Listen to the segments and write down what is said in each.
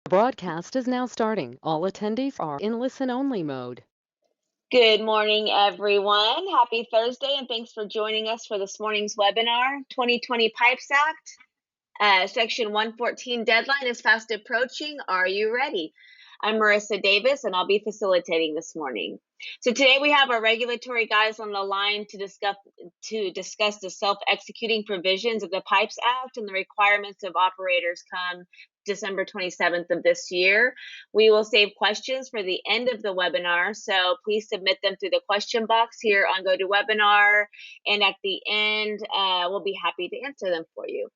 The broadcast is now starting. All attendees are in listen-only mode. Good morning, everyone. Happy Thursday, and thanks for joining us for this morning's webinar. 2020 Pipes Act, Section 114 deadline is fast approaching. Are you ready? I'm Marissa Davis, and I'll be facilitating this morning. So today we have our regulatory guys on the line to discuss the self-executing provisions of the Pipes Act and the requirements of operators come December 27th of this year. We will save questions for the end of the webinar, so please submit them through the question box here on GoToWebinar, and at the end, we'll be happy to answer them for you.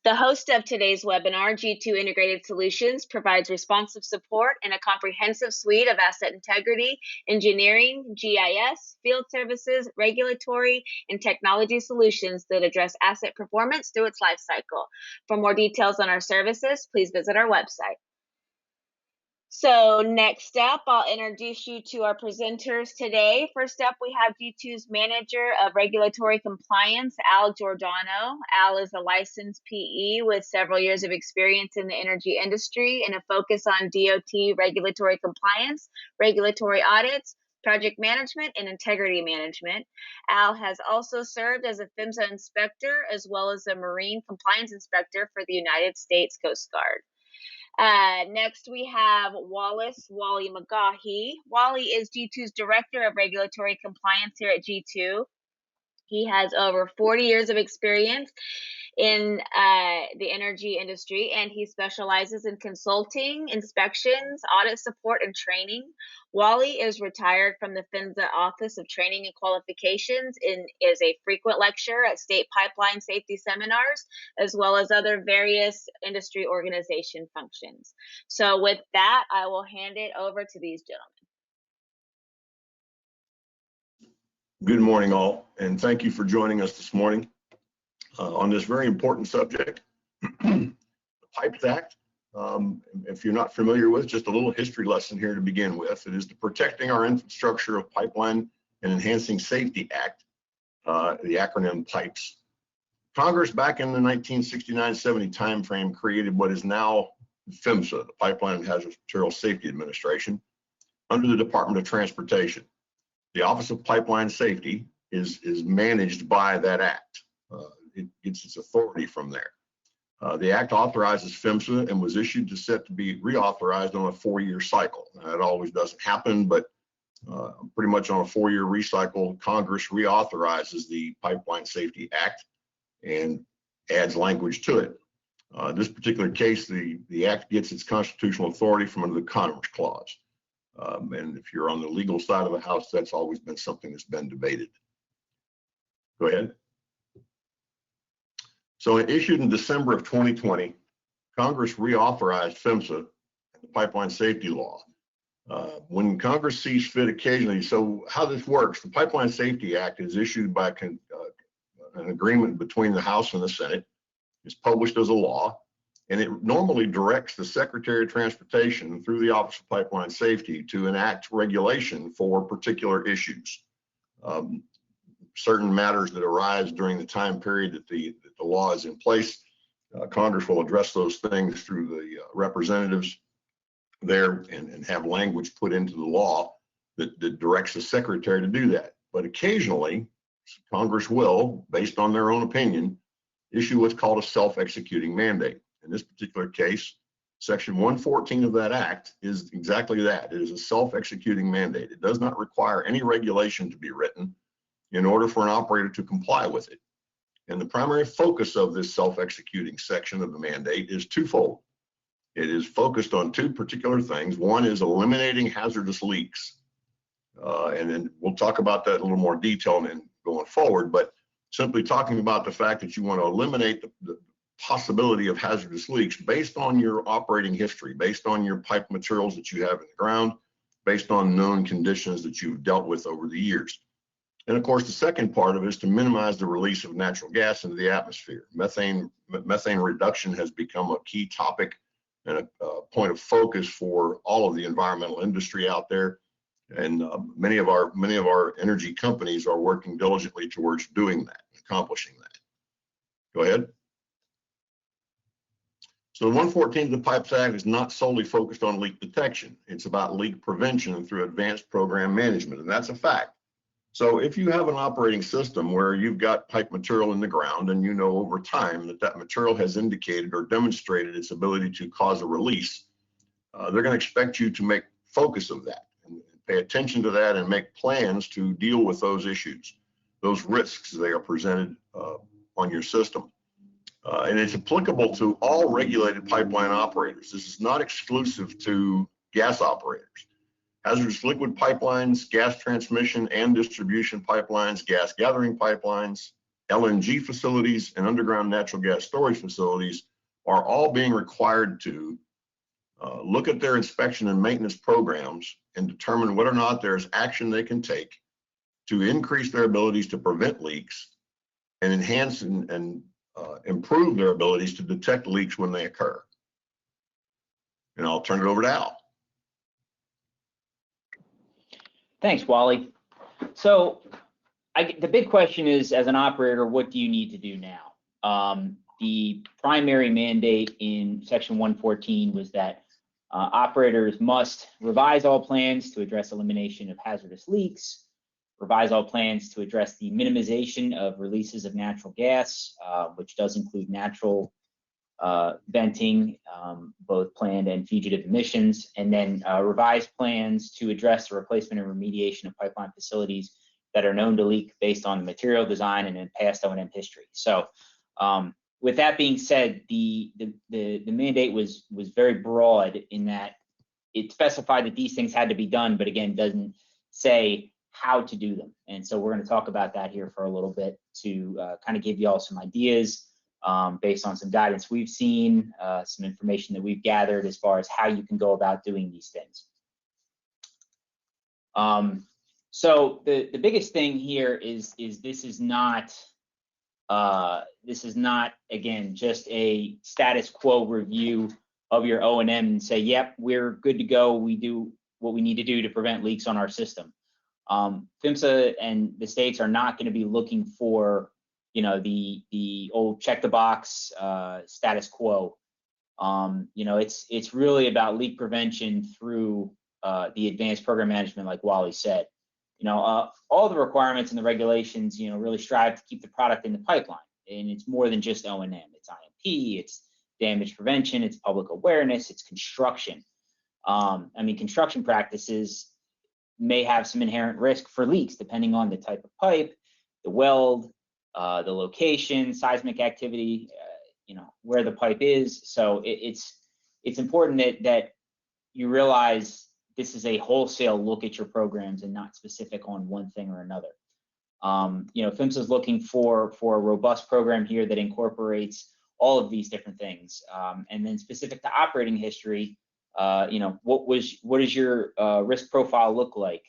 The host of today's webinar, G2 Integrated Solutions, provides responsive support and a comprehensive suite of asset integrity, engineering, GIS, field services, regulatory, and technology solutions that address asset performance through its life cycle. For more details on our services, please visit our website. So next up, I'll introduce you to our presenters today. First up, we have G2's Manager of Regulatory Compliance, Al Giordano. Al is a licensed PE with several years of experience in the energy industry and a focus on DOT regulatory compliance, regulatory audits, project management, and integrity management. Al has also served as a PHMSA inspector as well as a Marine Compliance Inspector for the United States Coast Guard. Next, we have Wally McGaughey. Wally is G2's Director of Regulatory Compliance here at G2. He has over 40 years of experience in the energy industry, and he specializes in consulting, inspections, audit support, and training. Wally is retired from the PHMSA Office of Training and Qualifications and is a frequent lecturer at state pipeline safety seminars, as well as other various industry organization functions. So with that, I will hand it over to these gentlemen. Good morning, all, and thank you for joining us this morning on this very important subject, the Pipes Act. If you're not familiar with, just a little history lesson here to begin with. It is the Protecting Our Infrastructure of Pipeline and Enhancing Safety Act, the acronym PIPES. Congress back in the 1969-70 timeframe created what is now PHMSA, the Pipeline and Hazardous Materials Safety Administration, under the Department of Transportation. The Office of Pipeline Safety is managed by that act. It gets its authority from there. The act authorizes PHMSA and was issued set to be reauthorized on a 4-year cycle. That always doesn't happen, but pretty much on a 4-year recycle, Congress reauthorizes the Pipeline Safety Act and adds language to it. In this particular case, the act gets its constitutional authority from under the Commerce Clause. And if you're on the legal side of the house, that's always been something that's been debated. Go ahead. So issued in December of 2020, Congress reauthorized PHMSA and the Pipeline Safety Law. When Congress sees fit occasionally, so how this works, the Pipeline Safety Act is issued by an agreement between the House and the Senate. It's published as a law, and it normally directs the Secretary of Transportation through the Office of Pipeline Safety to enact regulation for particular issues. Certain matters that arise during the time period that the law is in place, Congress will address those things through the representatives there and have language put into the law that directs the Secretary to do that. But occasionally, Congress will, based on their own opinion, issue what's called a self-executing mandate. In this particular case, Section 114 of that act is exactly that. It is a self-executing mandate. It does not require any regulation to be written in order for an operator to comply with it. And the primary focus of this self-executing section of the mandate is twofold. It is focused on two particular things. One is eliminating hazardous leaks. And then we'll talk about that in a little more detail going forward, but simply talking about the fact that you want to eliminate the possibility of hazardous leaks based on your operating history, based on your pipe materials that you have in the ground, based on known conditions that you've dealt with over the years. And of course, the second part of it is to minimize the release of natural gas into the atmosphere. Methane reduction has become a key topic and a point of focus for all of the environmental industry out there. And many of our energy companies are working diligently towards doing that, accomplishing that. Go ahead. So the 114 of the Pipes Act is not solely focused on leak detection. It's about leak prevention through advanced program management, and that's a fact. So if you have an operating system where you've got pipe material in the ground and you know over time that that material has indicated or demonstrated its ability to cause a release, they're going to expect you to make focus of that and pay attention to that and make plans to deal with those issues, those risks they are presented on your system. And it's applicable to all regulated pipeline operators. This is not exclusive to gas operators. Hazardous liquid pipelines, gas transmission and distribution pipelines, gas gathering pipelines, LNG facilities, and underground natural gas storage facilities are all being required to look at their inspection and maintenance programs and determine whether or not there's action they can take to increase their abilities to prevent leaks and enhance and improve their abilities to detect leaks when they occur. And I'll turn it over to Al. Thanks, Wally. So the big question is, as an operator, what do you need to do now? The primary mandate in Section 114 was that operators must revise all plans to address elimination of hazardous leaks, revise all plans to address the minimization of releases of natural gas, which does include natural venting, both planned and fugitive emissions, and then revise plans to address the replacement and remediation of pipeline facilities that are known to leak based on material design and in past O&M history. So with that being said, the mandate was very broad in that it specified that these things had to be done, but again, doesn't say how to do them. And so we're going to talk about that here for a little bit to kind of give you all some ideas based on some guidance we've seen, some information that we've gathered as far as how you can go about doing these things. So the biggest thing here is this is not again just a status quo review of your O&M and say, yep, we're good to go. We do what we need to do to prevent leaks on our system. PHMSA and the states are not going to be looking for, you know, the old check the box status quo. You know, it's really about leak prevention through the advanced program management, like Wally said. You know, all the requirements and the regulations, you know, really strive to keep the product in the pipeline, and it's more than just O&M. It's IMP, it's damage prevention, it's public awareness, it's construction. I mean, construction practices may have some inherent risk for leaks depending on the type of pipe, the weld, the location, seismic activity, you know, where the pipe is. So it's important that you realize this is a wholesale look at your programs and not specific on one thing or another. You know, PHMSA is looking for a robust program here that incorporates all of these different things. And then specific to operating history, you know, what does your risk profile look like?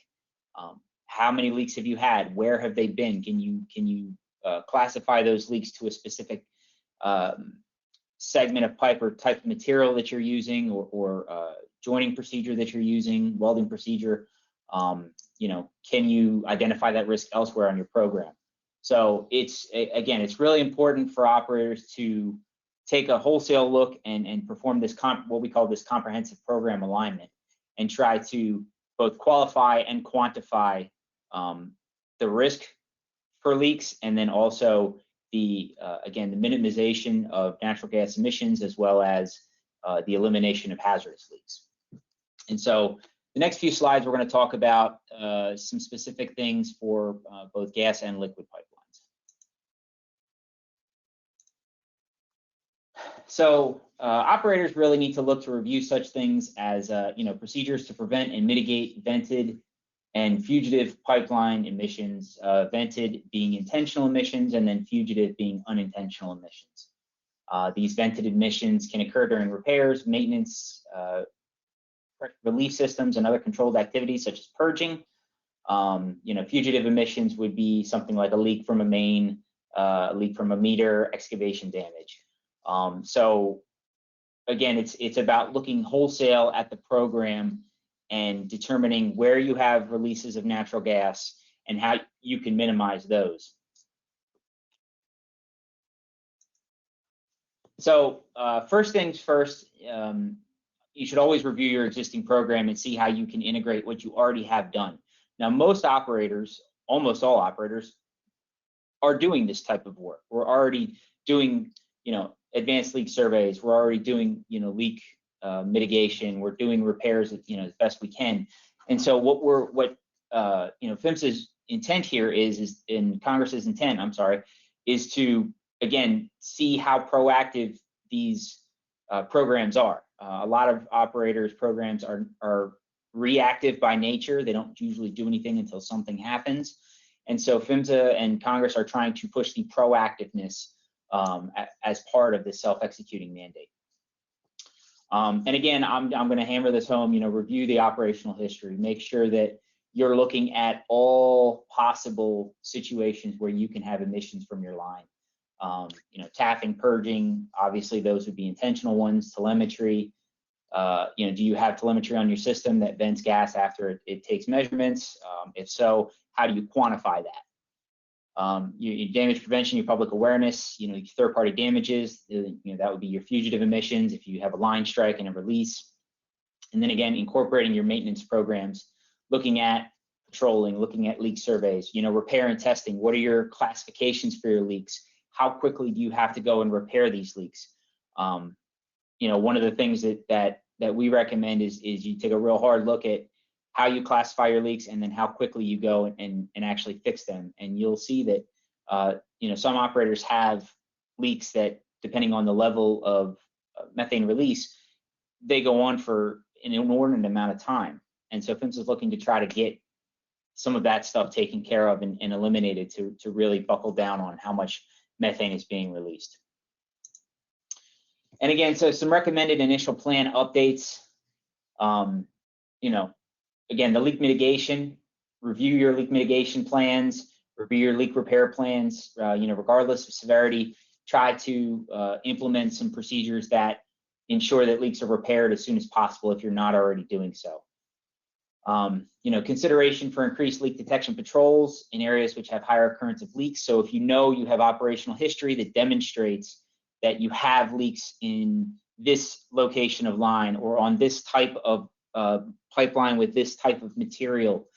How many leaks have you had? Where have they been? Can you classify those leaks to a specific segment of pipe or type of material that you're using, or joining procedure that you're using, welding procedure? You know, can you identify that risk elsewhere on your program? So again, it's really important for operators to take a wholesale look and perform this what we call this comprehensive program alignment, and try to both qualify and quantify the risk for leaks, and then also again, the minimization of natural gas emissions, as well as the elimination of hazardous leaks. And so the next few slides, we're going to talk about some specific things for both gas and liquid pipelines. So operators really need to look to review such things as you know, procedures to prevent and mitigate vented and fugitive pipeline emissions, vented being intentional emissions, and then fugitive being unintentional emissions. These vented emissions can occur during repairs, maintenance, relief systems, and other controlled activities such as purging. You know, fugitive emissions would be something like a leak from a main, a leak from a meter, excavation damage. So again, it's about looking wholesale at the program and determining where you have releases of natural gas and how you can minimize those. So first things first, you should always review your existing program and see how you can integrate what you already have done. Now, most operators, almost all operators, are doing this type of work. We're already doing, advanced leak surveys. We're already doing, leak mitigation. We're doing repairs, as best we can. And so what PHMSA's intent here is in Congress's intent, I'm sorry, is to, again, see how proactive these programs are. A lot of operators' programs are reactive by nature. They don't usually do anything until something happens. And so PHMSA and Congress are trying to push the proactiveness as part of the self-executing mandate. And again, I'm going to hammer this home, review the operational history, make sure that you're looking at all possible situations where you can have emissions from your line. Tapping, purging, obviously those would be intentional ones. Telemetry, do you have telemetry on your system that vents gas after it takes measurements? If so, how do you quantify that? Your damage prevention, your public awareness, third-party damages, that would be your fugitive emissions if you have a line strike and a release. And then again, incorporating your maintenance programs, looking at patrolling, looking at leak surveys, repair and testing. What are your classifications for your leaks? How quickly do you have to go and repair these leaks? One of the things that we recommend is you take a real hard look at how you classify your leaks and then how quickly you go and actually fix them. And you'll see that some operators have leaks that, depending on the level of methane release, they go on for an inordinate amount of time. And so PHMSA is looking to try to get some of that stuff taken care of and eliminated to really buckle down on how much methane is being released. And again, so some recommended initial plan updates. Again, the leak mitigation, review your leak mitigation plans, review your leak repair plans, regardless of severity, try to implement some procedures that ensure that leaks are repaired as soon as possible if you're not already doing so. Consideration for increased leak detection patrols in areas which have higher occurrence of leaks. So if you have operational history that demonstrates that you have leaks in this location of line or on this type of pipeline with this type of material,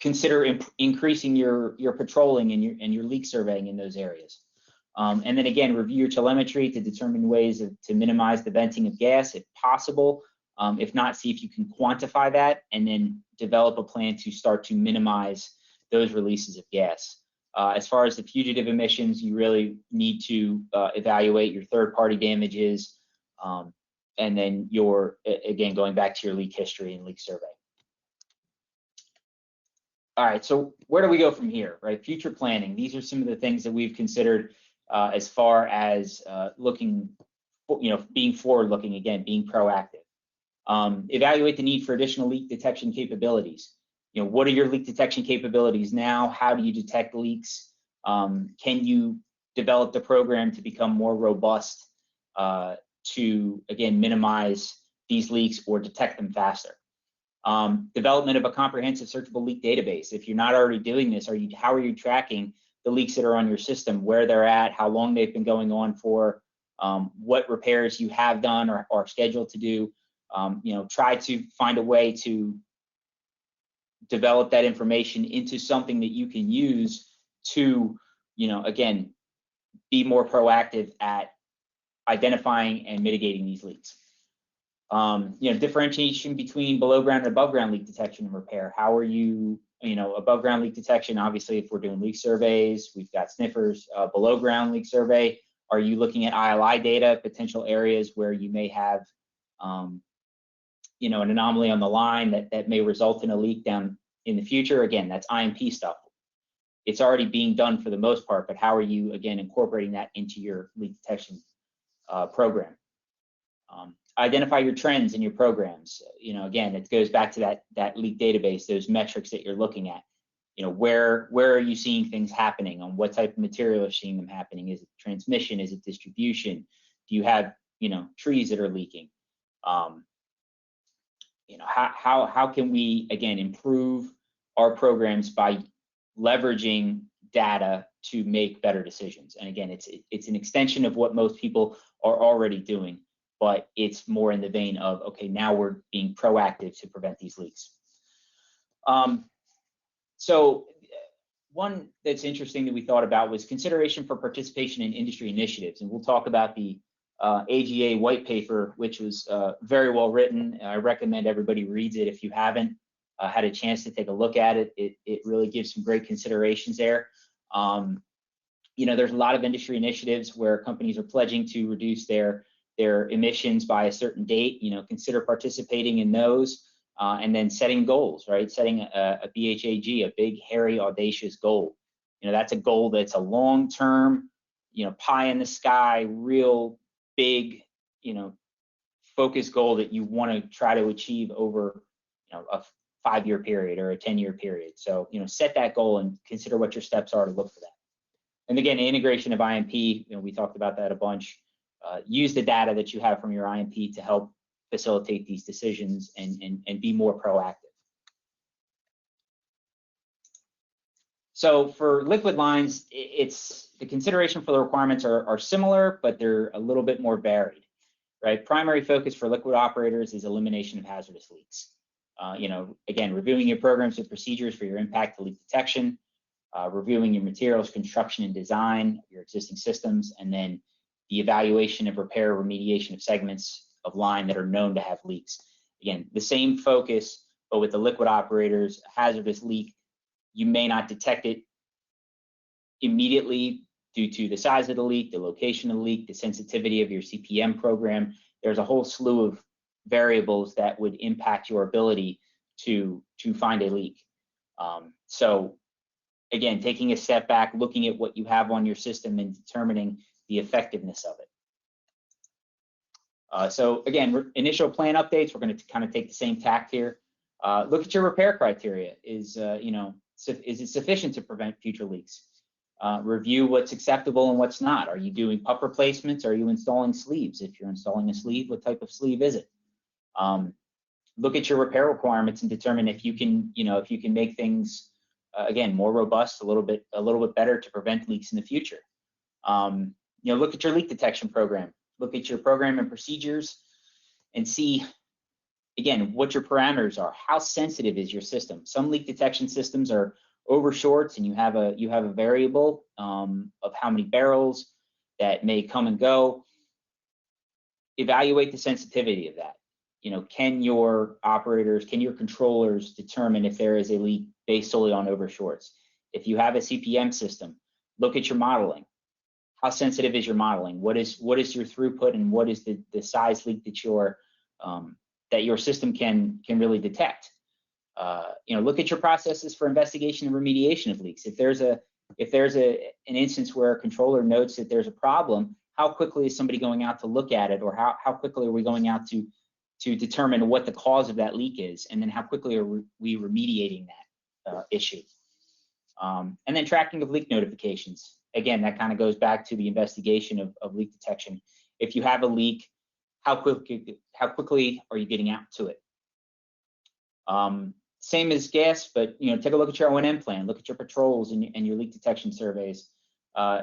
consider increasing your patrolling and your leak surveying in those areas. And then again, review your telemetry to determine ways to minimize the venting of gas if possible. If not, see if you can quantify that and then develop a plan to start to minimize those releases of gas. As far as the fugitive emissions, you really need to evaluate your third-party damages, and then again, going back to your leak history and leak survey. All right, so where do we go from here, right? Future planning. These are some of the things that we've considered as far as looking, being forward-looking, again, being proactive. Evaluate the need for additional leak detection capabilities. What are your leak detection capabilities now? How do you detect leaks? Can you develop the program to become more robust to, again, minimize these leaks or detect them faster? Development of a comprehensive searchable leak database. If you're not already doing this, how are you tracking the leaks that are on your system, where they're at, how long they've been going on for, what repairs you have done or are scheduled to do? Try to find a way to develop that information into something that you can use to, again, be more proactive at identifying and mitigating these leaks. Differentiation between below ground and above ground leak detection and repair. How are you, above ground leak detection? Obviously, if we're doing leak surveys, we've got sniffers. Below ground leak survey, are you looking at ILI data, potential areas where you may have, an anomaly on the line that may result in a leak down in the future? Again, that's IMP stuff. It's already being done for the most part, but how are you, again, incorporating that into your leak detection program? Identify your trends in your programs. Again, it goes back to that leak database, those metrics that you're looking at. Where are you seeing things happening? On what type of material are seeing them happening? Is it transmission? Is it distribution? Do you have, trees that are leaking? How can we, again, improve our programs by leveraging data to make better decisions. And again, it's an extension of what most people are already doing, but it's more in the vein of, okay, now we're being proactive to prevent these leaks. So one that's interesting that we thought about was consideration for participation in industry initiatives. And we'll talk about the AGA white paper, which was very well written. I recommend everybody reads it if you haven't had a chance to take a look at it. It really gives some great considerations there. You know, there's a lot of industry initiatives where companies are pledging to reduce their emissions by a certain date. You know, consider participating in those. And then setting goals, right? Setting a BHAG, a big, hairy, audacious goal. You know, that's a goal that's a long-term, you know, pie in the sky, real big, you know, focused goal that you want to try to achieve over, you know, a 5-year period or a 10-year period. So, you know, set that goal and consider what your steps are to look for that. And again, the integration of IMP, you know, we talked about that a bunch. Use the data that you have from your IMP to help facilitate these decisions and be more proactive. So for liquid lines, it's the consideration for the requirements are similar, but they're a little bit more varied, right? Primary focus for liquid operators is elimination of hazardous leaks. You know, again, reviewing your programs and procedures for your impact to leak detection, reviewing your materials, construction and design, your existing systems, and then the evaluation of repair, remediation of segments of line that are known to have leaks. Again, the same focus, but with the liquid operators, a hazardous leak, you may not detect it immediately due to the size of the leak, the location of the leak, the sensitivity of your CPM program. There's a whole slew of variables that would impact your ability to find a leak. So again, taking a step back, looking at what you have on your system and determining the effectiveness of it. So again, initial plan updates, we're going to kind of take the same tact here. Look at your repair criteria. You know, is it sufficient to prevent future leaks? Review what's acceptable and what's not. Are you doing puck replacements? Are you installing sleeves? If you're installing a sleeve, what type of sleeve is it? Look at your repair requirements and determine if you can, you know, if you can make things again more robust, a little bit better to prevent leaks in the future. You know, look at your leak detection program. Look at your program and procedures and see, again, what your parameters are. How sensitive is your system? Some leak detection systems are over shorts and you have a variable of how many barrels that may come and go. Evaluate the sensitivity of that. You know, can your operators, can your controllers determine if there is a leak based solely on over shorts? If you have a CPM system, look at your modeling. How sensitive is your modeling? What is your throughput and what is the size leak that your system can really detect? You know, look at your processes for investigation and remediation of leaks. If there's an instance where a controller notes that there's a problem, how quickly is somebody going out to look at it, or how quickly are we going out to determine what the cause of that leak is, and then how quickly are we remediating that issue? And then tracking of leak notifications. Again, that kind of goes back to the investigation of leak detection. If you have a leak, how quickly are you getting out to it? Same as gas, but you know, take a look at your O&M plan. Look at your patrols and your leak detection surveys.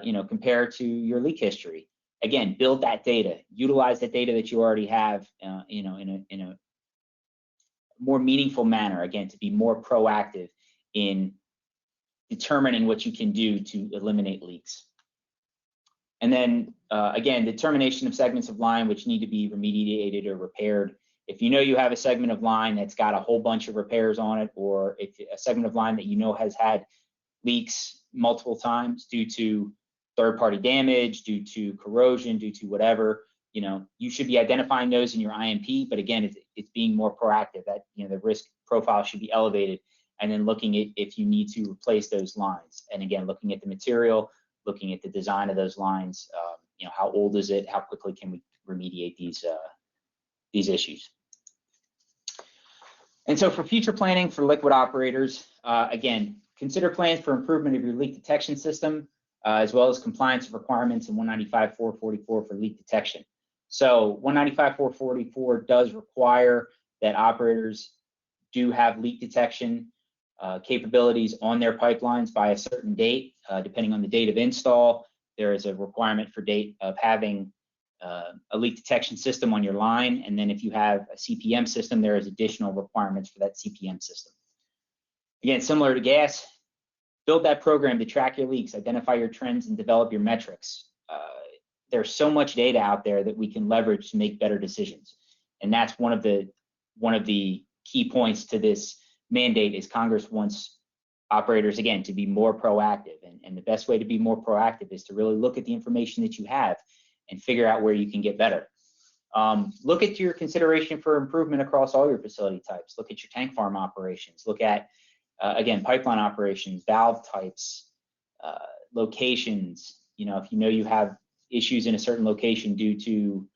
You know, compare to your leak history. Again, build that data. Utilize that data that you already have. You know, in a more meaningful manner. Again, to be more proactive in determining what you can do to eliminate leaks. And then again, determination of segments of line which need to be remediated or repaired. If you know you have a segment of line that's got a whole bunch of repairs on it, or if a segment of line that you know has had leaks multiple times due to third-party damage, due to corrosion, due to whatever, you know, you should be identifying those in your IMP. But again, it's being more proactive. That, you know, the risk profile should be elevated, and then looking at if you need to replace those lines. And again, looking at the material, looking at the design of those lines. You know, how old is it? How quickly can we remediate these issues? And so for future planning for liquid operators, again, consider plans for improvement of your leak detection system, as well as compliance of requirements in 195.444 for leak detection. So 195.444 does require that operators do have leak detection capabilities on their pipelines by a certain date. depending on the date of install, there is a requirement for date of having a leak detection system on your line. And then if you have a CPM system, there is additional requirements for that CPM system. Again, similar to gas, build that program to track your leaks, identify your trends, and develop your metrics. There's so much data out there that we can leverage to make better decisions. And that's one of the key points to this mandate is Congress wants operators, again, to be more proactive. And the best way to be more proactive is to really look at the information that you have and figure out where you can get better. Look at your consideration for improvement across all your facility types. Look at your tank farm operations. Look at, again, pipeline operations, valve types, locations. You know, if you know you have issues in a certain location due to,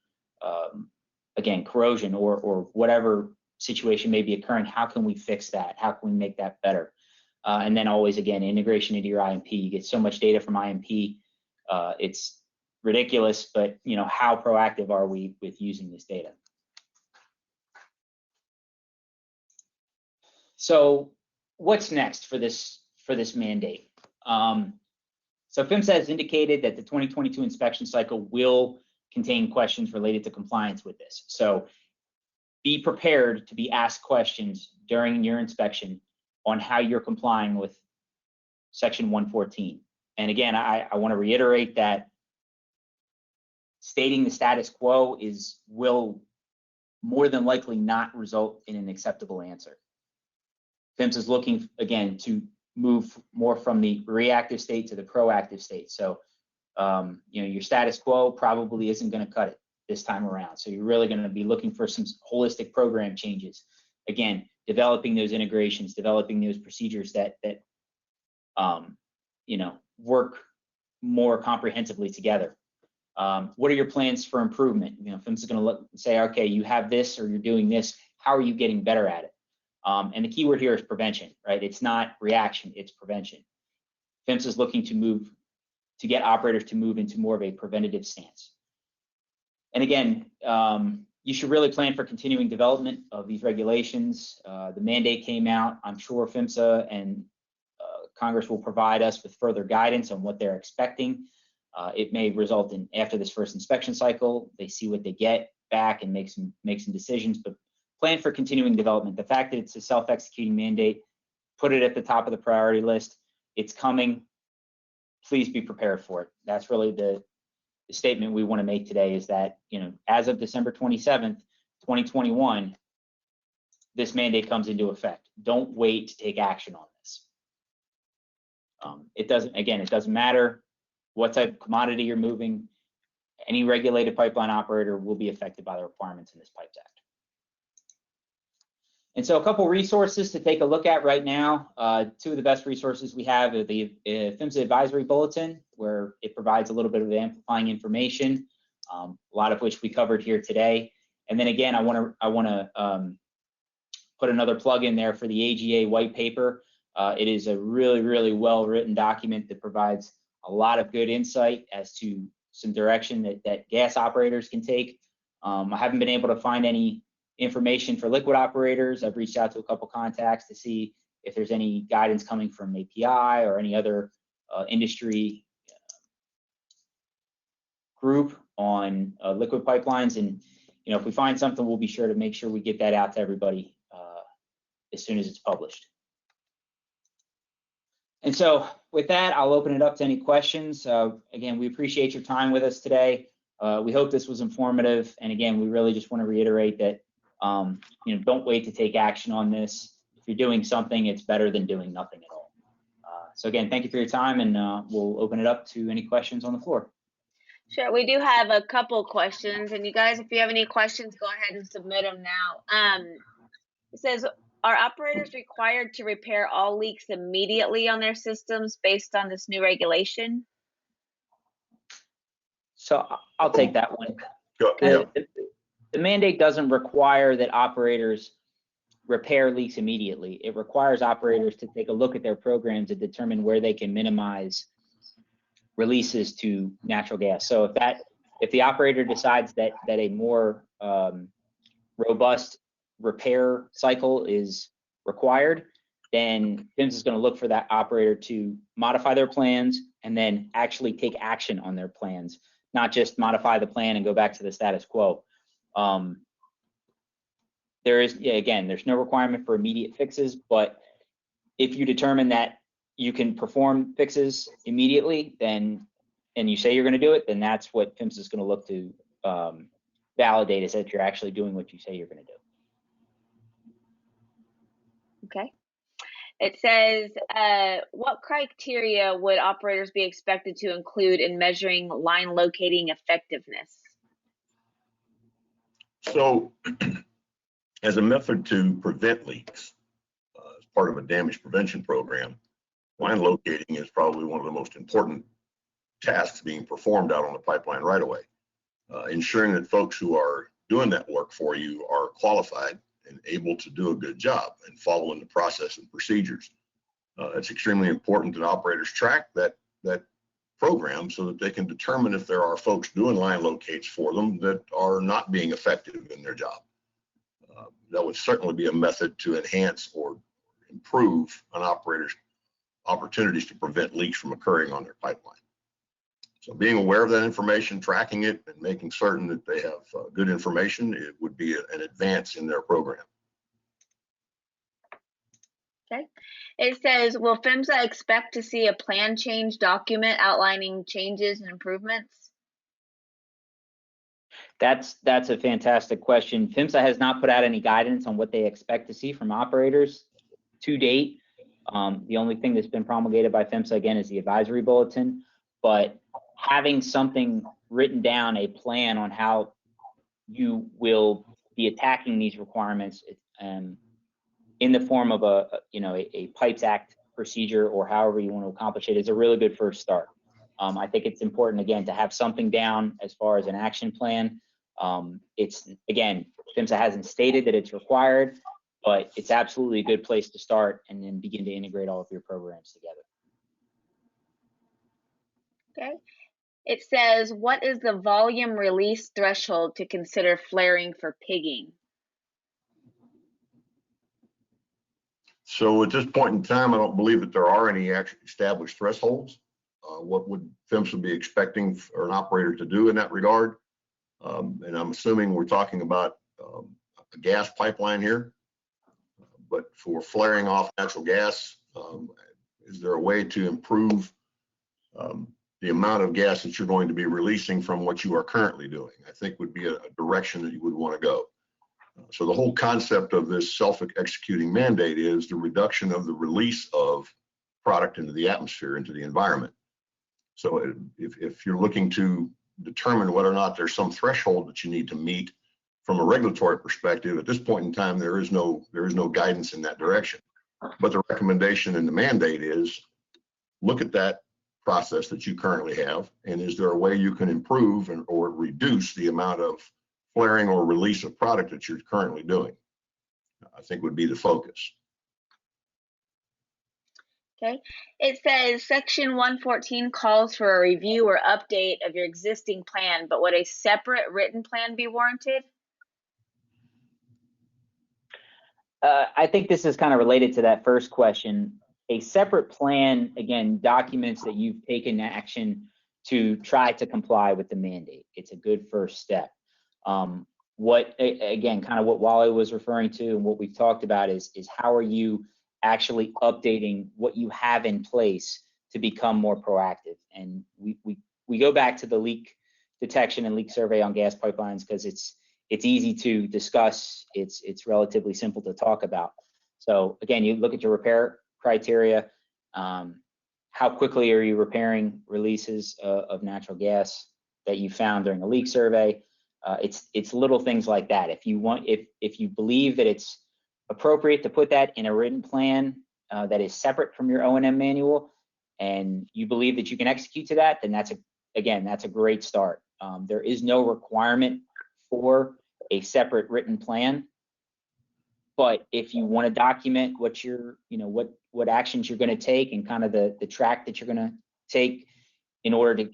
again, corrosion or whatever situation may be occurring, how can we fix that? How can we make that better? And then always, again, integration into your IMP. You get so much data from IMP. It's ridiculous, but you know, how proactive are we with using this data? So what's next for this mandate? So PHMSA has indicated that the 2022 inspection cycle will contain questions related to compliance with this. So be prepared to be asked questions during your inspection on how you're complying with Section 114. And again, I want to reiterate that stating the status quo will more than likely not result in an acceptable answer. PHMSA is looking, again, to move more from the reactive state to the proactive state. So, you know, your status quo probably isn't going to cut it this time around. So you're really going to be looking for some holistic program changes. Again, developing those integrations, developing those procedures that you know, work more comprehensively together. What are your plans for improvement? You know, PHMSA is going to look and say, okay, you have this or you're doing this. How are you getting better at it? And the key word here is prevention, right? It's not reaction, it's prevention. PHMSA is looking to get operators to move into more of a preventative stance. And again, you should really plan for continuing development of these regulations. The mandate came out. I'm sure PHMSA and Congress will provide us with further guidance on what they're expecting. It may result in, after this first inspection cycle, they see what they get back and make some decisions, but plan for continuing development. The fact that it's a self-executing mandate, put it at the top of the priority list. It's coming. Please be prepared for it. That's really the statement we want to make today, is that, you know, as of December 27th, 2021, this mandate comes into effect. Don't wait to take action on this. It doesn't matter what type of commodity you're moving. Any regulated pipeline operator will be affected by the requirements in this PIPES Act. And so a couple resources to take a look at right now. Two of the best resources we have are the PHMSA Advisory Bulletin, where it provides a little bit of amplifying information, a lot of which we covered here today. And then again, I want to put another plug in there for the AGA white paper. It is a really, really well-written document that provides a lot of good insight as to some direction that gas operators can take. I haven't been able to find any information for liquid operators. I've reached out to a couple contacts to see if there's any guidance coming from API or any other industry group on liquid pipelines. And you know, if we find something, we'll be sure to make sure we get that out to everybody as soon as it's published. And so with that, I'll open it up to any questions. Again, we appreciate your time with us today. We hope this was informative. And again, we really just want to reiterate that you know, don't wait to take action on this. If you're doing something, it's better than doing nothing at all. So again, thank you for your time, and we'll open it up to any questions on the floor. Sure, we do have a couple questions, and you guys, if you have any questions, go ahead and submit them now. It says, are operators required to repair all leaks immediately on their systems based on this new regulation? So I'll take that one. Yeah. The mandate doesn't require that operators repair leaks immediately. It requires operators to take a look at their programs and determine where they can minimize releases to natural gas. So if the operator decides that a more robust repair cycle is required, then PHMSA is going to look for that operator to modify their plans and then actually take action on their plans, not just modify the plan and go back to the status quo. There is, again, there's no requirement for immediate fixes, but if you determine that you can perform fixes immediately, then, and you say you're going to do it, then that's what PHMSA is going to look to validate, is that you're actually doing what you say you're going to do. Okay. It says, what criteria would operators be expected to include in measuring line locating effectiveness? So as a method to prevent leaks, as part of a damage prevention program, line locating is probably one of the most important tasks being performed out on the pipeline right away. Ensuring that folks who are doing that work for you are qualified and able to do a good job and following the process and procedures. It's extremely important that operators track that program so that they can determine if there are folks doing line locates for them that are not being effective in their job. That would certainly be a method to enhance or improve an operator's opportunities to prevent leaks from occurring on their pipeline. So being aware of that information, tracking it, and making certain that they have good information, it would be an advance in their program. Okay. It says, will PHMSA expect to see a plan change document outlining changes and improvements? That's a fantastic question. PHMSA has not put out any guidance on what they expect to see from operators to date. The only thing that's been promulgated by PHMSA, again, is the advisory bulletin, but having something written down, a plan on how you will be attacking these requirements in the form of a Pipes Act procedure, or however you want to accomplish it, is a really good first start. I think it's important, again, to have something down as far as an action plan. It's, again, PHMSA hasn't stated that it's required, but it's absolutely a good place to start and then begin to integrate all of your programs together. Okay. It says, what is the volume release threshold to consider flaring for pigging? So at this point in time, I don't believe that there are any actually established thresholds. What would PHMSA be expecting for an operator to do in that regard? And I'm assuming we're talking about a gas pipeline here, but for flaring off natural gas, is there a way to improve the amount of gas that you're going to be releasing from what you are currently doing? I think would be a direction that you would want to go. So the whole concept of this self-executing mandate is the reduction of the release of product into the atmosphere, into the environment. So if you're looking to determine whether or not there's some threshold that you need to meet from a regulatory perspective, at this point in time, there is no guidance in that direction. But the recommendation in the mandate is look at that process that you currently have, and is there a way you can improve or reduce the amount of flaring or release of product that you're currently doing? I think would be the focus. Okay. It says section 114 calls for a review or update of your existing plan, but would a separate written plan be warranted? I think this is kind of related to that first question. A separate plan, again, documents that you've taken action to try to comply with the mandate. It's a good first step. Again, kind of what Wally was referring to and what we've talked about is how are you actually updating what you have in place to become more proactive? And we go back to the leak detection and leak survey on gas pipelines because it's easy to discuss. It's relatively simple to talk about. So again, you look at your repair criteria. How quickly are you repairing releases of natural gas that you found during a leak survey? It's little things like that. If you believe that it's appropriate to put that in a written plan that is separate from your O&M manual, and you believe that you can execute to that, then that's a great start. There is no requirement for a separate written plan, but if you want to document what you're, what actions you're going to take and kind of the track that you're going to take in order to,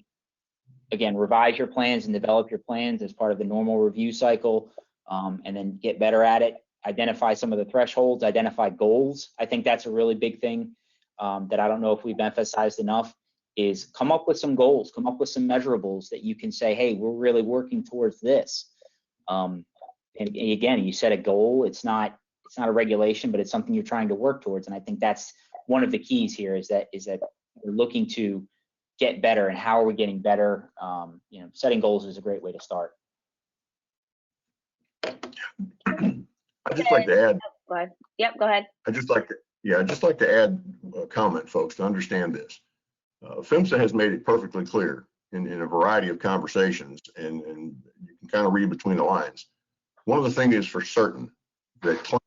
again, revise your plans and develop your plans as part of the normal review cycle, and then get better at it, identify some of the thresholds, identify goals. I think that's a really big thing that I don't know if we've emphasized enough, is come up with some goals, come up with some measurables that you can say, hey, we're really working towards this. And again, you set a goal. It's not a regulation, but it's something you're trying to work towards. And I think that's one of the keys here, is that we're looking to get better. And how are we getting better? You know, setting goals is a great way to start. I'd just like to add. Go ahead. Yep, go ahead. I'd just like to add a comment, folks, to understand this. PHMSA has made it perfectly clear in a variety of conversations, and you can kind of read between the lines. One of the things is for certain that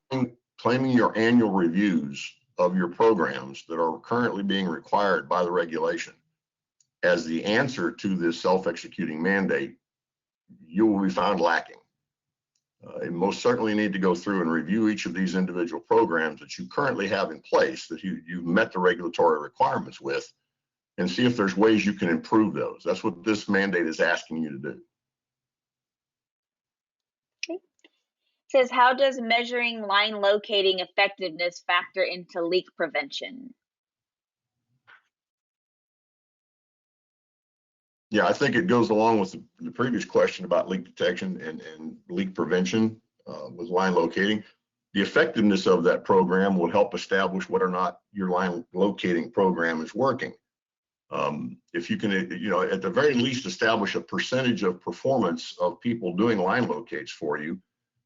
claiming your annual reviews of your programs that are currently being required by the regulation as the answer to this self-executing mandate, you will be found lacking. You most certainly need to go through and review each of these individual programs that you currently have in place, that you've met the regulatory requirements with, and see if there's ways you can improve those. That's what this mandate is asking you to do. Okay. It says, how does measuring line locating effectiveness factor into leak prevention? Yeah, I think it goes along with the previous question about leak detection and leak prevention with line locating. The effectiveness of that program will help establish whether or not your line locating program is working. If you can, at the very least, establish a percentage of performance of people doing line locates for you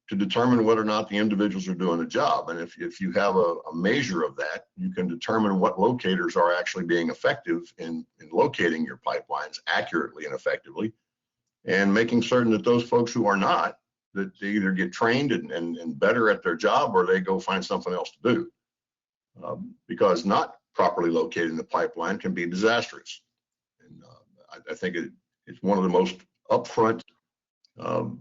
to determine whether or not the individuals are doing the job. And if you have a measure of that, you can determine what locators are actually being effective in locating your pipelines accurately and effectively, and making certain that those folks who are not, that they either get trained and better at their job, or they go find something else to do. Because not properly locating the pipeline can be disastrous. And I think it's one of the most upfront,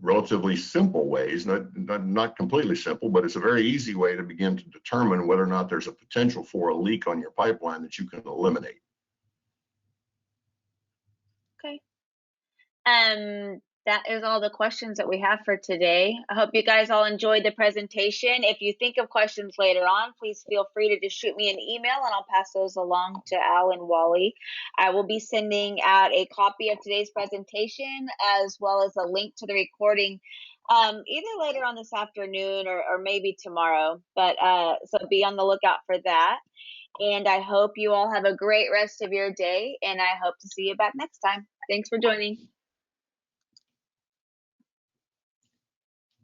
relatively simple ways, not completely simple, but it's a very easy way to begin to determine whether or not there's a potential for a leak on your pipeline that you can eliminate. Okay. That is all the questions that we have for today. I hope you guys all enjoyed the presentation. If you think of questions later on, please feel free to just shoot me an email and I'll pass those along to Al and Wally. I will be sending out a copy of today's presentation as well as a link to the recording either later on this afternoon or maybe tomorrow. But so be on the lookout for that. And I hope you all have a great rest of your day, and I hope to see you back next time. Thanks for joining.